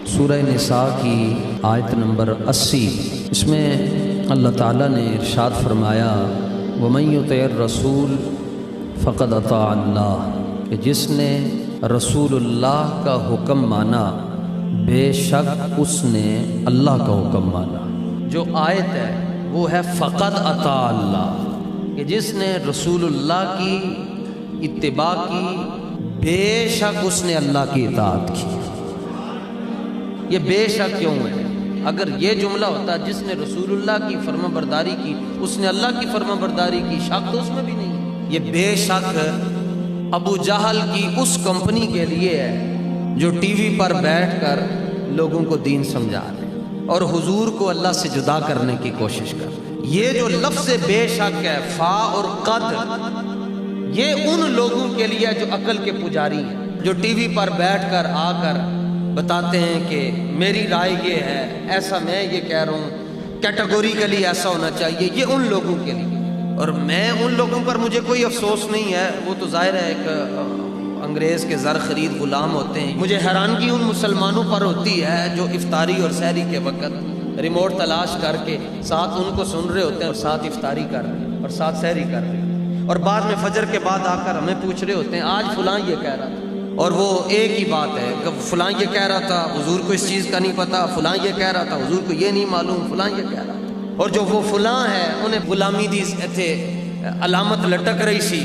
سورہ نساء کی آیت نمبر 80، اس میں اللہ تعالیٰ نے ارشاد فرمایا وَمَن يُطِعِ الرَّسُولَ فَقَدْ أَطَاعَ اللَّهَ، کہ جس نے رسول اللہ کا حکم مانا بے شک اس نے اللہ کا حکم مانا۔ جو آیت ہے وہ ہے فقد اطاع اللہ، کہ جس نے رسول اللہ کی اتباع کی بے شک اس نے اللہ کی اطاعت کی۔ یہ بے شک کیوں ہے؟ اگر یہ جملہ ہوتا جس نے رسول اللہ کی فرما برداری کی اس نے اللہ کی فرما برداری کی، شک تو اس میں بھی نہیں ہے۔ یہ بے شک ابو جہل کی اس کمپنی کے لیے ہے جو ٹی وی پر بیٹھ کر لوگوں کو دین سمجھا رہے ہیں اور حضور کو اللہ سے جدا کرنے کی کوشش کر رہے ہیں۔ یہ جو لفظ بے شک ہے، فا اور قد، یہ ان لوگوں کے لیے جو عقل کے پجاری ہیں، جو ٹی وی پر بیٹھ کر آ کر بتاتے ہیں کہ میری رائے یہ ہے، ایسا میں یہ کہہ رہا ہوں، کیٹیگوریکلی ایسا ہونا چاہیے، یہ ان لوگوں کے لیے۔ اور میں ان لوگوں پر مجھے کوئی افسوس نہیں ہے، وہ تو ظاہر ہے ایک انگریز کے زر خرید غلام ہوتے ہیں۔ مجھے حیرانگی ان مسلمانوں پر ہوتی ہے جو افطاری اور سحری کے وقت ریموٹ تلاش کر کے ساتھ ان کو سن رہے ہوتے ہیں اور ساتھ افطاری کر رہے ہیں اور ساتھ سحری کر رہے ہیں، اور بعد میں فجر کے بعد آ کر ہمیں پوچھ رہے ہوتے ہیں آج فلاں یہ کہہ رہا تھا، اور وہ ایک ہی بات ہے کہ فلاں یہ کہہ رہا تھا، حضور کو اس چیز کا نہیں پتہ، فلاں یہ کہہ رہا تھا، حضور کو یہ نہیں معلوم، فلاں یہ کہہ رہا تھا۔ اور جو وہ فلاں ہے انہیں غلامی دی تھے، علامت لٹک رہی سی،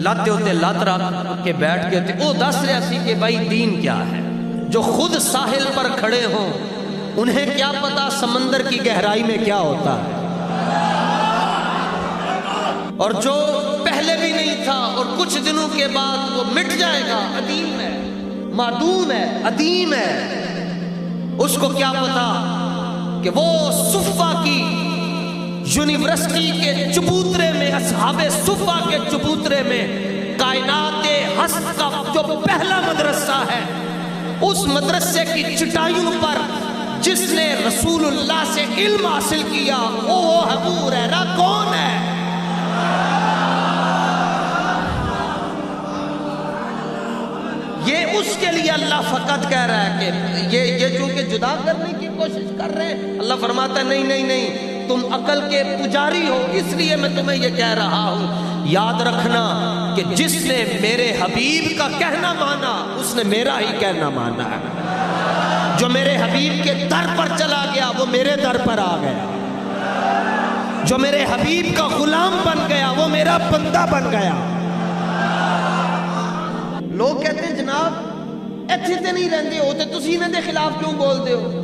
لاتے ہوتے لات رکھ کے بیٹھ گئے تھے، وہ دس رہا سی کہ بھائی دین کیا ہے۔ جو خود ساحل پر کھڑے ہوں انہیں کیا پتا سمندر کی گہرائی میں کیا ہوتا ہے، اور جو پہلے بھی نہیں تھا اور کچھ دنوں کے بعد وہ مٹ جائے گا، عدیم ہے، معدوم ہے، عدیم ہے، اس کو کیا پتا کہ وہ صفہ کی یونیورسٹی کے چبوترے میں، اصحاب صفہ کے چبوترے میں کائنات ہست کا جو پہلا مدرسہ ہے، اس مدرسے کی چٹائیوں پر جس نے رسول اللہ سے علم حاصل کیا وہ ابو ہریرہ کون ہے؟ یہ اس کے لیے اللہ فقط کہہ رہا ہے کہ یہ چونکہ جدا کرنے کی کوشش کر رہے ہیں، اللہ فرماتا ہے نہیں نہیں نہیں، تم عقل کے پجاری ہو، اس لیے میں تمہیں یہ کہہ رہا ہوں، یاد رکھنا کہ جس نے میرے حبیب کا کہنا مانا اس نے میرا ہی کہنا مانا ہے۔ جو میرے حبیب کے در پر چلا گیا وہ میرے در پر آ گیا، جو میرے حبیب کا غلام بن گیا وہ میرا بندہ بن گیا۔ لوگ کہتے ہیں جناب ایتھے تے نہیں رہندے ہو تے تسی انہاں دے خلاف کیوں بول دے ہو؟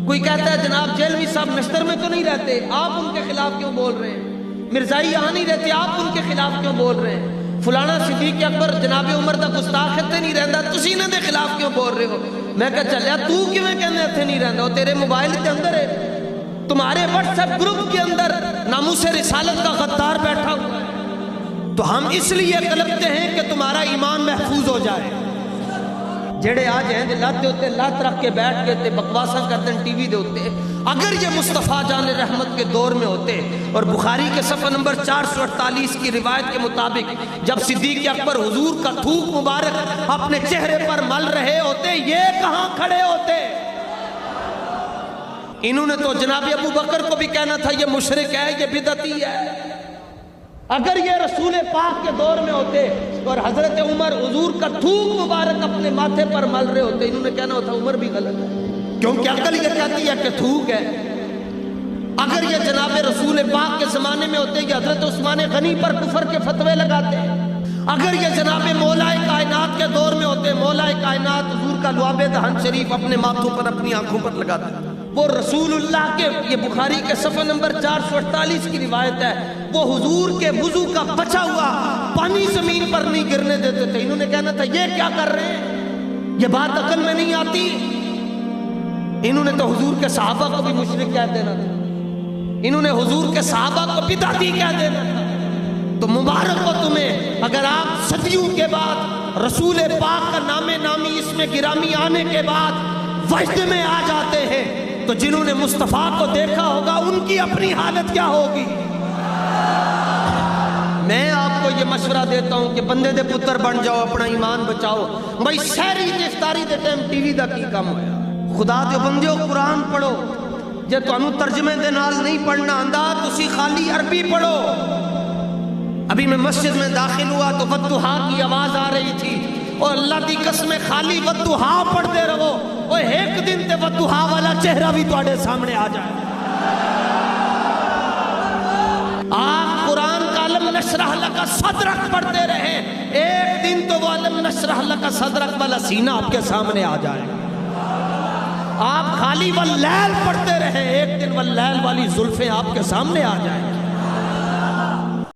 کوئی کہتا ہے جناب جیلوی صاحب نشتر میں تو نہیں رہتے، آپ ان کے خلاف کیوں بول رہے ہیں؟ مرزائی یہاں نہیں رہتے، آپ ان کے خلاف کیوں بول رہے ہیں؟ فلانا صدیق اکبر جناب عمر دا گستاخ تے نہیں رہندا، تسی انہاں دے خلاف کیوں بول رہے ہو؟ میں کہا چلیا تو کیویں کہندے ایتھے نہیں رہندا؟ وہ تیرے موبائل کے اندر ہے، تمہارے واٹس ایپ گروپ کے اندر ناموس رسالت کا غدار بیٹھا ہوا ہے، تو ہم اس لیے کلپتے ہیں کہ تمہارا ایمان محفوظ ہو جائے۔ جڑے آج ہیں دے لاتے ہوتے لات رکھ کے بیٹھ گئے تھے، بکواساں کرتے ہیں ٹی وی دے ہوتے، اگر یہ مصطفیٰ جان رحمت کے دور میں ہوتے اور بخاری کے صفحہ نمبر 448 کی روایت کے مطابق جب صدیق اکبر حضور کا تھوک مبارک اپنے چہرے پر مل رہے ہوتے، یہ کہاں کھڑے ہوتے؟ انہوں نے تو جناب ابو بکر کو بھی کہنا تھا یہ مشرک ہے، یہ بدعتی ہے۔ اگر یہ رسول پاک کے دور میں ہوتے اور حضرت عمر حضور کا تھوک مبارک اپنے ماتھے پر مل رہے ہوتے، انہوں نے کہنا ہوتا عمر بھی غلط ہے، کیونکہ عقل یہ کہتی ہے کہ تھوک ہے۔ اگر یہ جناب رسول پاک کے زمانے میں ہوتے یہ حضرت عثمان غنی پر کفر کے فتوے لگاتے۔ اگر یہ جناب مولا کائنات کے دور میں ہوتے، مولا کائنات حضور کا لعاب دہن شریف اپنے ماتھوں پر اپنی آنکھوں پر لگاتے۔ وہ رسول اللہ کے، یہ بخاری کے صفحہ نمبر 448 کی روایت ہے، وہ حضور کے وضو کا بچا ہوا پانی زمین پر نہیں گرنے دیتے تھے۔ انہوں نے کہنا تھا یہ کیا کر رہے ہیں، یہ بات عقل میں نہیں آتی۔ انہوں نے تو حضور کے صحابہ کو بھی مشرک کہہ دینا تھا، انہوں نے حضور کے صحابہ کو بدعتی کہہ دینا تھا۔ تو مبارک ہو تمہیں اگر آپ صدیوں کے بعد رسول پاک کا نام نامی اس میں گرامی آنے کے بعد وجد میں آ جاتے ہیں، تو جنہوں نے مصطفیٰ کو دیکھا ہوگا ان کی اپنی حالت کیا ہوگی؟ میں آپ کو یہ مشورہ دیتا ہوں کہ بندے دے پتر بن جاؤ، اپنا ایمان بچاؤ۔ بھائی سحری تے افطاری دے ٹائم ٹی وی دا کی کام ہویا؟ خدا دے بندیو قرآن پڑھو، جے تانوں ترجمے دے نال نہیں پڑھنا آندا تسی خالی عربی پڑھو۔ ابھی میں مسجد میں داخل ہوا تو والضحیٰ کی آواز آ رہی تھی، اور اللہ دی قسم خالی والضحیٰ پڑھتے رہو، اور ایک دن تے والضحیٰ والا چہرہ بھی تواڈے سامنے آ جائے۔ آپ قرآن کا علم نشرح لک صدرک پڑھتے رہیں، ایک دن تو وہ علم نشرح لک صدرک والا سینہ آپ کے سامنے آ جائے۔ آپ خالی واللیل پڑھتے رہیں، ایک دن واللیل والی زلفیں آپ کے سامنے آ جائیں۔